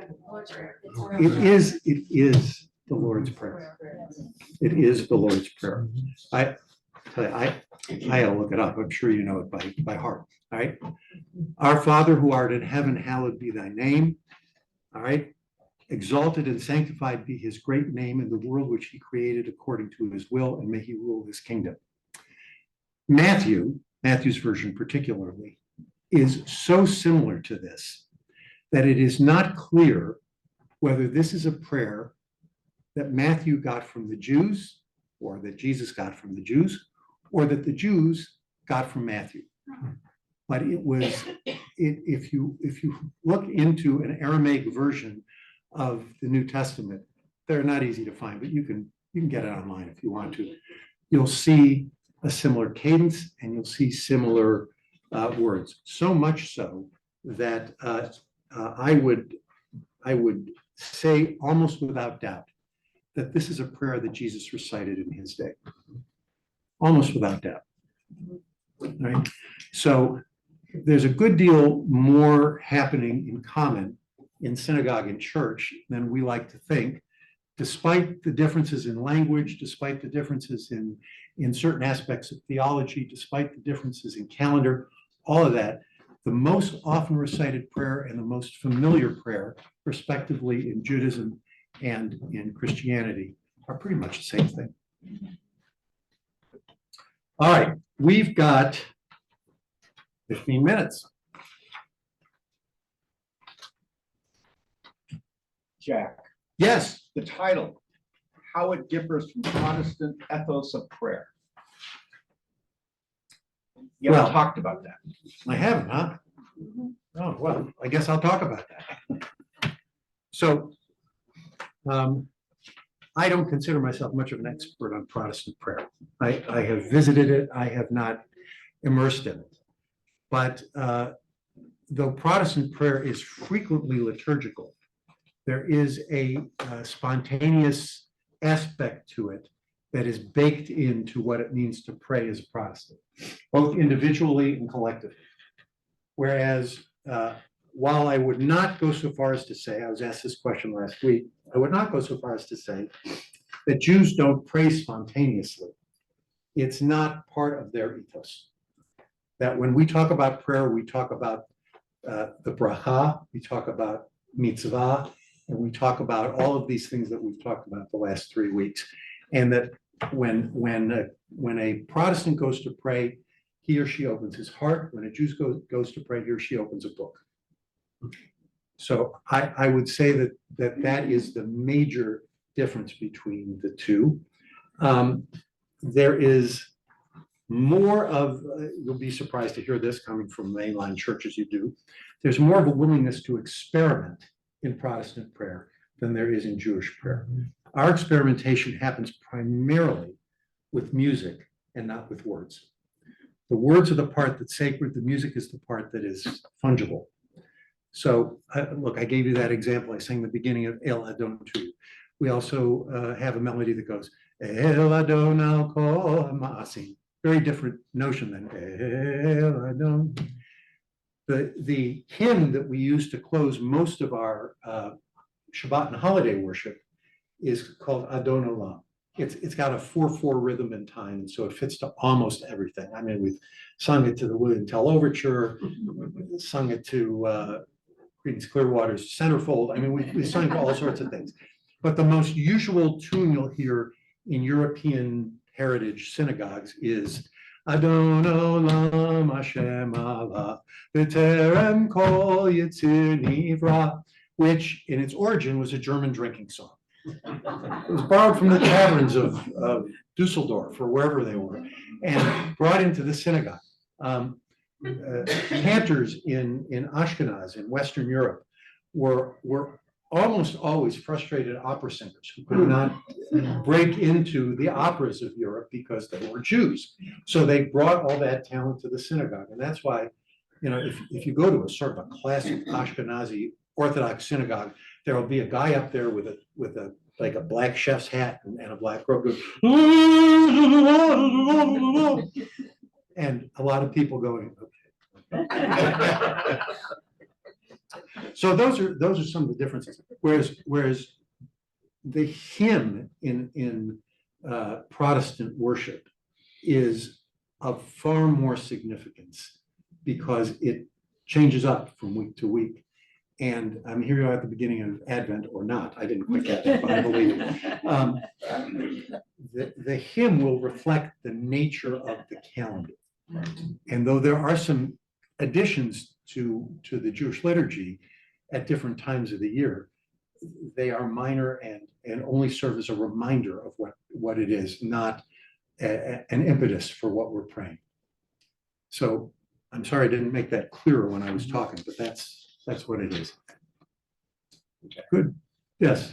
It is the Lord's Prayer. It is the Lord's Prayer. I had to look it up. I'm sure you know it by heart. All right. Our Father who art in heaven, hallowed be thy name. All right. Exalted and sanctified be his great name in the world which he created according to his will, and may he rule his kingdom. Matthew's version particularly, is so similar to this that it is not clear whether this is a prayer that Matthew got from the Jews, or that Jesus got from the Jews, or that the Jews got from Matthew. But it was, if you look into an Aramaic version of the New Testament, they're not easy to find, but you can get it online if you want to. You'll see a similar cadence and you'll see similar words. So much so that I would say almost without doubt that this is a prayer that Jesus recited in his day. Almost without doubt. Right? So there's a good deal more happening in common in synagogue and church than we like to think, despite the differences in language, despite the differences in certain aspects of theology, despite the differences in calendar, all of that. The most often recited prayer and the most familiar prayer, respectively, in Judaism and in Christianity, are pretty much the same thing. All right, we've got 15 minutes. Jack, Yes, the title, how it differs from Protestant ethos of prayer. You haven't Well- talked about that. I haven't, huh? Oh, well, I guess I'll talk about that. So, I don't consider myself much of an expert on Protestant prayer. I have visited it, I have not immersed in it. But though Protestant prayer is frequently liturgical, there is a spontaneous aspect to it that is baked into what it means to pray as a Protestant, both individually and collectively. Whereas, while I would not go so far as to say, I was asked this question last week, I would not go so far as to say that Jews don't pray spontaneously. It's not part of their ethos. That when we talk about prayer, we talk about the bracha, we talk about mitzvah, and we talk about all of these things that we've talked about the last 3 weeks. And that when a Protestant goes to pray, he or she opens his heart. When a Jew goes to pray, he or she opens a book. So I would say that is the major difference between the two. There is more of, you'll be surprised to hear this coming from mainline churches you do, there's more of a willingness to experiment in Protestant prayer than there is in Jewish prayer. Our experimentation happens primarily with music and not with words. The words are the part that's sacred, the music is the part that is fungible. So look, I gave you that example. I sang the beginning of El Adon to you. We also have a melody that goes, El Adon al kol ma'asim. Very different notion than El Adon. The hymn that we use to close most of our Shabbat and holiday worship is called Adon Olam. It's got a 4/4 rhythm and time, and so it fits to almost everything. I mean, we've sung it to the William Tell Overture, sung it to Creedence Clearwater's Centerfold. I mean, we sung to all sorts of things. But the most usual tune you'll hear in European heritage synagogues is Adon Olam Hashem Allah B'terem Kol Yitzir Nivra. which in its origin was a German drinking song. It was borrowed from the taverns of Dusseldorf or wherever they were and brought into the synagogue. Cantors in Ashkenaz, in Western Europe, were almost always frustrated opera singers who could not break into the operas of Europe because they were Jews. So they brought all that talent to the synagogue. And that's why, if you go to a sort of a classic Ashkenazi Orthodox synagogue, there will be a guy up there with a like a black chef's hat and a black robe, and a lot of people going, okay. So those are some of the differences. Whereas the hymn in Protestant worship is of far more significance because it changes up from week to week. And here you are at the beginning of Advent, or not. I didn't quite get that, but I believe it. The hymn will reflect the nature of the calendar. And though there are some additions to the Jewish liturgy at different times of the year, they are minor and only serve as a reminder of what it is, not an impetus for what we're praying. So I'm sorry I didn't make that clearer when I was talking, but that's what it is. Okay. Good. Yes.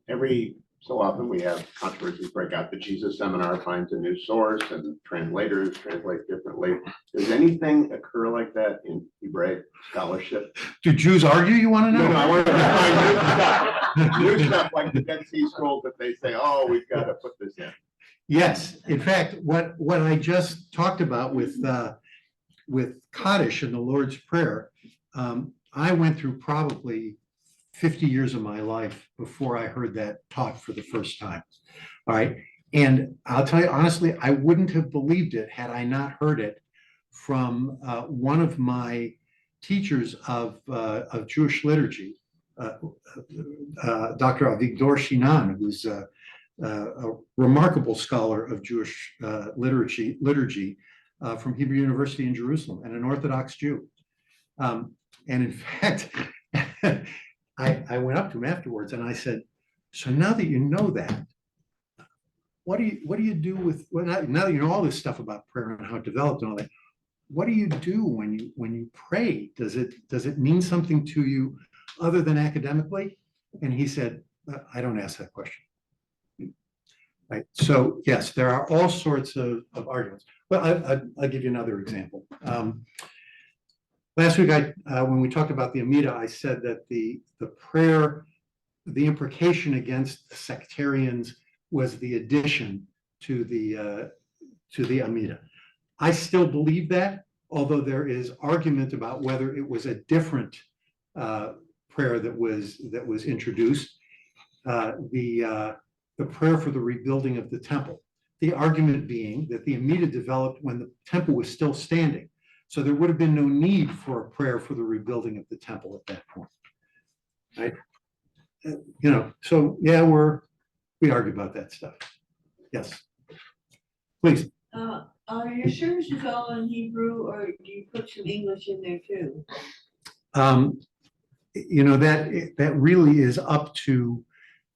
Every so often we have controversies break out. The Jesus Seminar finds a new source and translators translate differently. Does anything occur like that in Hebraic scholarship? Do Jews argue, you want to know? No, I want to find new stuff like the Dead Sea Scrolls that they say, oh, we've got to put this in. Yes. In fact, what I just talked about with Kaddish and the Lord's Prayer, I went through probably 50 years of my life before I heard that taught for the first time. All right. And I'll tell you honestly, I wouldn't have believed it had I not heard it from one of my teachers of Jewish liturgy, Dr. Avigdor Shinan, who's a remarkable scholar of Jewish liturgy from Hebrew University in Jerusalem and an Orthodox Jew. And in fact, I went up to him afterwards and I said, so now that you know that, what do you do with, now that you know all this stuff about prayer and how it developed and all that, what do you do when you pray? Does it mean something to you other than academically? And he said, I don't ask that question. Right. So yes, there are all sorts of arguments. Well, I'll give you another example. Last week, when we talked about the Amida, I said that the prayer, the imprecation against the sectarians was the addition to the Amida. I still believe that, although there is argument about whether it was a different prayer that was introduced. The prayer for the rebuilding of the temple. The argument being that the Amida developed when the temple was still standing. So there would have been no need for a prayer for the rebuilding of the temple at that point. Right? So yeah, we argue about that stuff. Yes. Please. Are your services all in Hebrew, or do you put some English in there too? That really is up to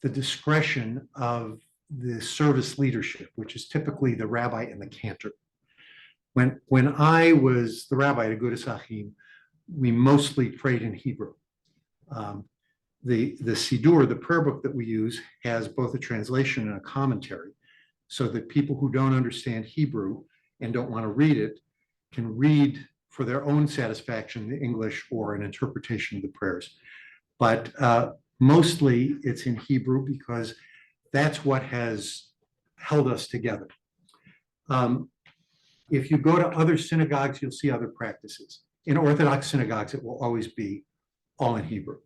the discretion of the service leadership, which is typically the rabbi and the cantor. When I was the rabbi at Agudas Achim, we mostly prayed in Hebrew. The Siddur, the prayer book that we use, has both a translation and a commentary, so that people who don't understand Hebrew and don't want to read it can read for their own satisfaction the English or an interpretation of the prayers. But mostly it's in Hebrew because that's what has held us together. If you go to other synagogues, you'll see other practices. In Orthodox synagogues, it will always be all in Hebrew.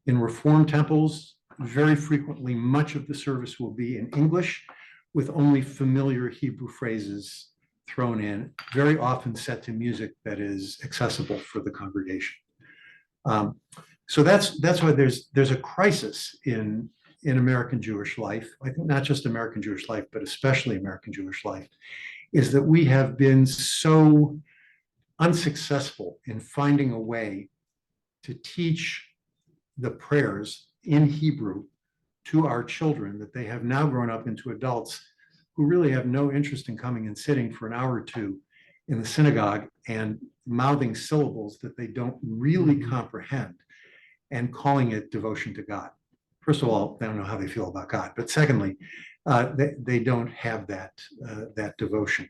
In Reform temples, very frequently, much of the service will be in English with only familiar Hebrew phrases thrown in, very often set to music that is accessible for the congregation. So that's why there's a crisis in American Jewish life. I think not just American Jewish life, but especially American Jewish life, is that we have been so unsuccessful in finding a way to teach the prayers in Hebrew to our children that they have now grown up into adults who really have no interest in coming and sitting for an hour or two in the synagogue and mouthing syllables that they don't really comprehend and calling it devotion to God. First of all, they don't know how they feel about God, but secondly, they don't have that devotion.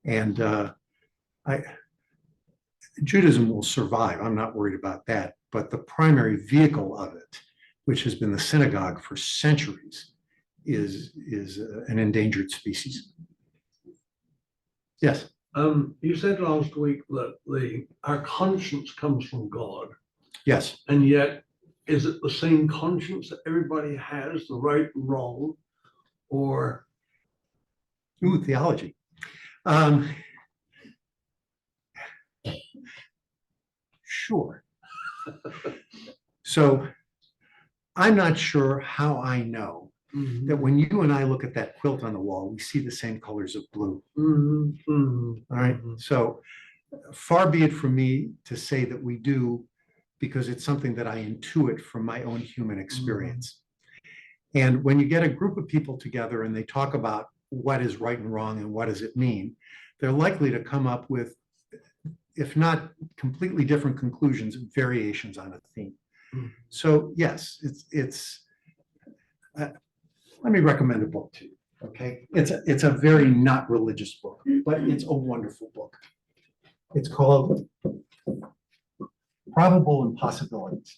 And Judaism will survive. I'm not worried about that. But the primary vehicle of it, which has been the synagogue for centuries, is an endangered species. Yes. You said last week that our conscience comes from God, Yes. and yet is it the same conscience that everybody has, the right and wrong, or? Ooh, theology. Sure. So I'm not sure how I know that when you and I look at that quilt on the wall, we see the same colors of blue. All right. So far be it from me to say that we do, because it's something that I intuit from my own human experience. And when you get a group of people together and they talk about what is right and wrong and what does it mean, they're likely to come up with, if not completely different conclusions, variations on a theme. So yes, let me recommend a book to you, okay? It's a very not religious book, but it's a wonderful book. It's called Probable Impossibilities.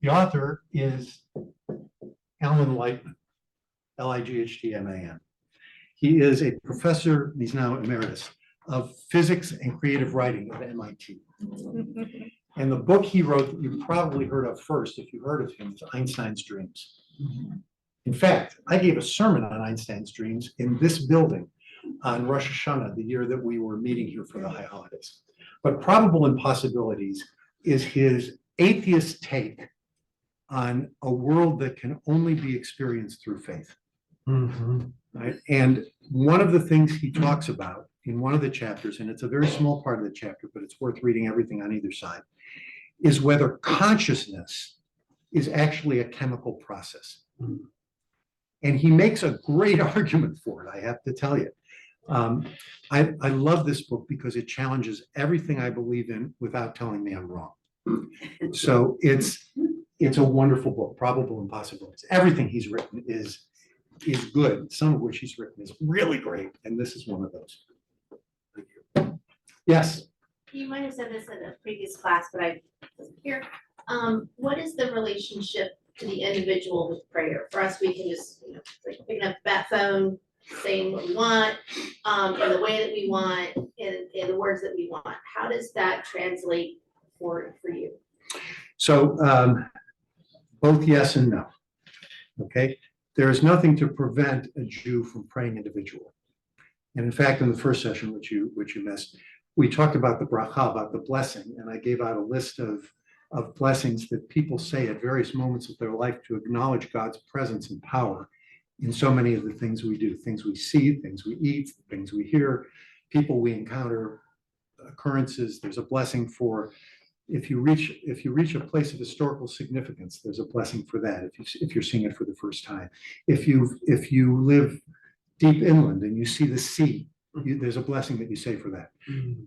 The author is Alan Lightman, Lightman. He is a professor, he's now emeritus, of physics and creative writing at MIT. And the book he wrote that you probably heard of first, if you heard of him, is Einstein's Dreams. In fact, I gave a sermon on Einstein's Dreams in this building on Rosh Hashanah, the year that we were meeting here for the high holidays. But Probable Impossibilities is his atheist take on a world that can only be experienced through faith. Right? And one of the things he talks about in one of the chapters, and it's a very small part of the chapter, but it's worth reading everything on either side, is whether consciousness is actually a chemical process. And he makes a great argument for it, I have to tell you. I love this book because it challenges everything I believe in without telling me I'm wrong. So it's a wonderful book, Probable Impossibilities. Everything he's written is good. Some of which he's written is really great, and this is one of those. Thank you. Yes. You might have said this in a previous class, but I wasn't here. What is the relationship to the individual with prayer? For us, we can just, like picking up that phone, saying what we want, in the way that we want, in the words that we want. How does that translate for you? So both yes and no. Okay. There is nothing to prevent a Jew from praying individually. And in fact, in the first session, which you missed, we talked about the bracha, about the blessing, and I gave out a list of blessings that people say at various moments of their life to acknowledge God's presence and power in so many of the things we do, things we see, things we eat, things we hear, people we encounter, occurrences. There's a blessing for if you reach a place of historical significance, there's a blessing for that. If you're seeing it for the first time, if you live deep inland and you see the sea, there's a blessing that you say for that.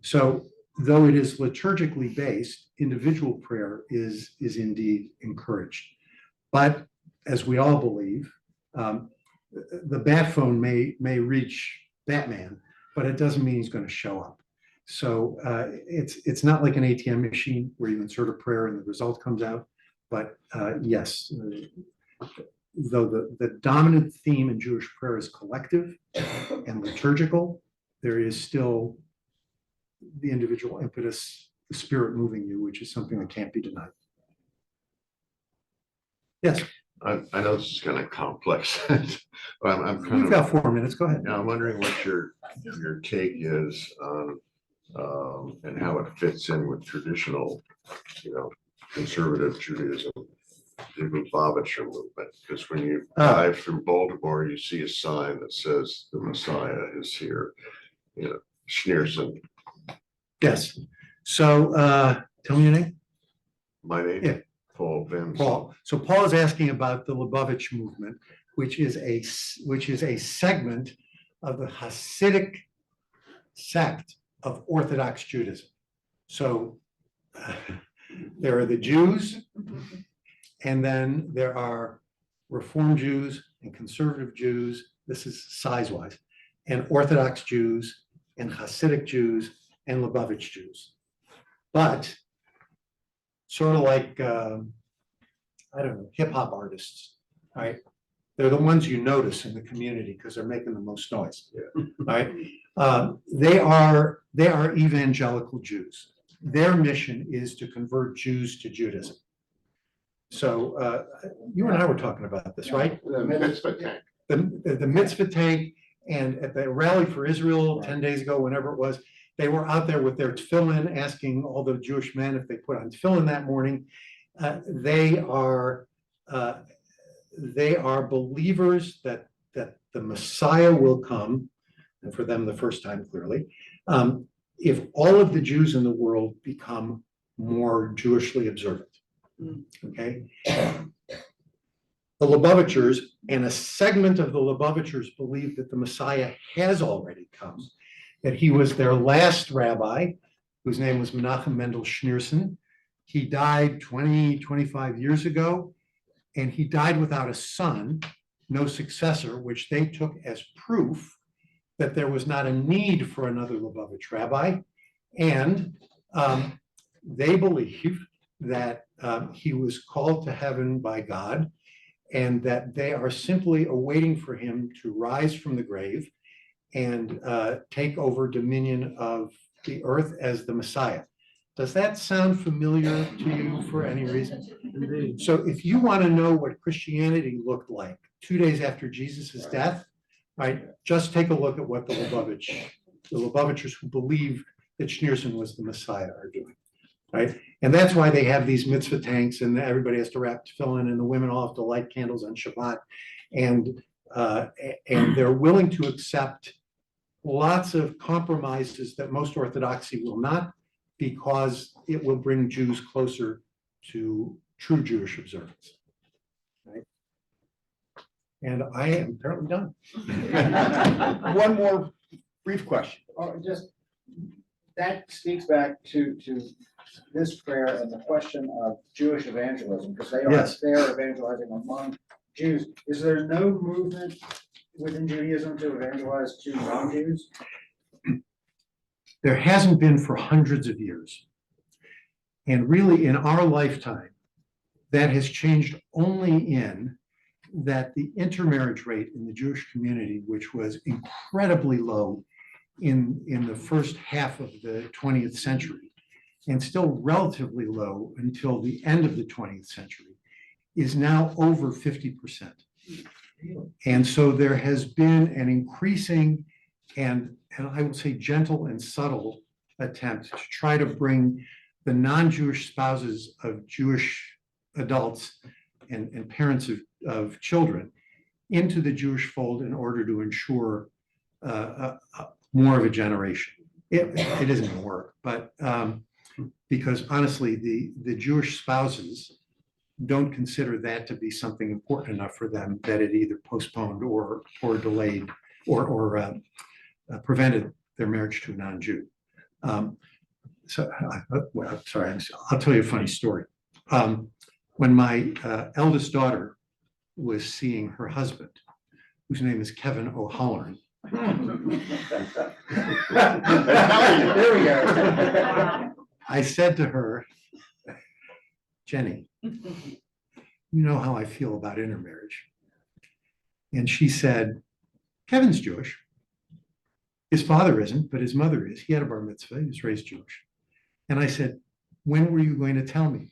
So though it is liturgically based, individual prayer is indeed encouraged. But as we all believe, the bat phone may reach Batman, but it doesn't mean he's going to show up. So it's not like an ATM machine where you insert a prayer and the result comes out. But yes, though the dominant theme in Jewish prayer is collective and liturgical, there is still the individual impetus, the spirit moving you, which is something that can't be denied. Yes. I know this is kind of complex, but I'm kind You've got 4 minutes. Go ahead. I'm wondering what your take is on and how it fits in with traditional, conservative Judaism, the Lubavitcher movement. Because when you drive through Baltimore, you see a sign that says the Messiah is here. Schneerson. Yes. So tell me your name. My name? Yeah. Paul Vims. Paul. So Paul is asking about the Lubavitch movement, which is a segment of the Hasidic sect of Orthodox Judaism. So there are the Jews, and then there are Reform Jews and conservative Jews. This is size-wise, and Orthodox Jews and Hasidic Jews and Lubavitch Jews. But sort of like, I don't know, hip hop artists, right? They're the ones you notice in the community because they're making the most noise, right? They are evangelical Jews. Their mission is to convert Jews to Judaism. So you and I were talking about this, right? The mitzvah tank. The mitzvah tank, and at the rally for Israel 10 days ago, whenever it was, they were out there with their tefillin, asking all the Jewish men if they put on tefillin that morning. They are believers that the Messiah will come, and for them the first time clearly, if all of the Jews in the world become more Jewishly observant. Okay. The Lubavitchers and a segment of the Lubavitchers believe that the Messiah has already come, that he was their last rabbi, whose name was Menachem Mendel Schneerson. He died 25 years ago, and he died without a son, no successor, which they took as proof that there was not a need for another Lubavitch rabbi. And they believe that he was called to heaven by God, and that they are simply awaiting for him to rise from the grave and take over dominion of the earth as the Messiah. Does that sound familiar to you for any reason? Indeed. So if you want to know what Christianity looked like 2 days after Jesus' death, right, just take a look at what the Lubavitchers who believe that Schneerson was the Messiah are doing, right? And that's why they have these mitzvah tanks, and everybody has to wrap tefillin, and the women all have to light candles on Shabbat, and they're willing to accept lots of compromises that most Orthodoxy will not, because it will bring Jews closer to true Jewish observance. Right? And I am apparently done. One more brief question. Just that speaks back to this prayer and the question of Jewish evangelism, because they are evangelizing among Jews. Is there no movement within Judaism to evangelize to non-Jews? There hasn't been for hundreds of years. And really in our lifetime, that has changed only in that the intermarriage rate in the Jewish community, which was incredibly low in the first half of the 20th century, and still relatively low until the end of the 20th century, is now over 50%. And so there has been an increasing and I would say gentle and subtle attempt to try to bring the non-Jewish spouses of Jewish adults and parents of children into the Jewish fold in order to ensure more of a generation. It isn't going to work, but because honestly, the Jewish spouses don't consider that to be something important enough for them that it either postponed or delayed or prevented their marriage to a non-Jew. Sorry, I'll tell you a funny story. When my eldest daughter was seeing her husband, whose name is Kevin O'Halloran. There we go. I said to her, Jenny, you know how I feel about intermarriage. And she said, Kevin's Jewish. His father isn't, but his mother is. He had a bar mitzvah. He was raised Jewish. And I said, when were you going to tell me?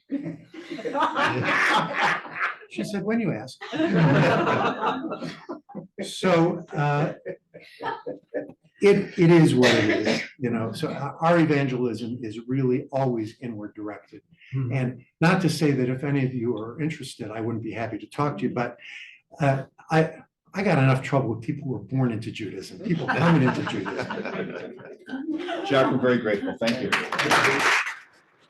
She said, when you ask. So it is what it is, you know. So our evangelism is really always inward directed. Mhm. And not to say that if any of you are interested, I wouldn't be happy to talk to you, but I got enough trouble with people who were born into Judaism, people coming into Judaism. Jack, we're very grateful. Thank you.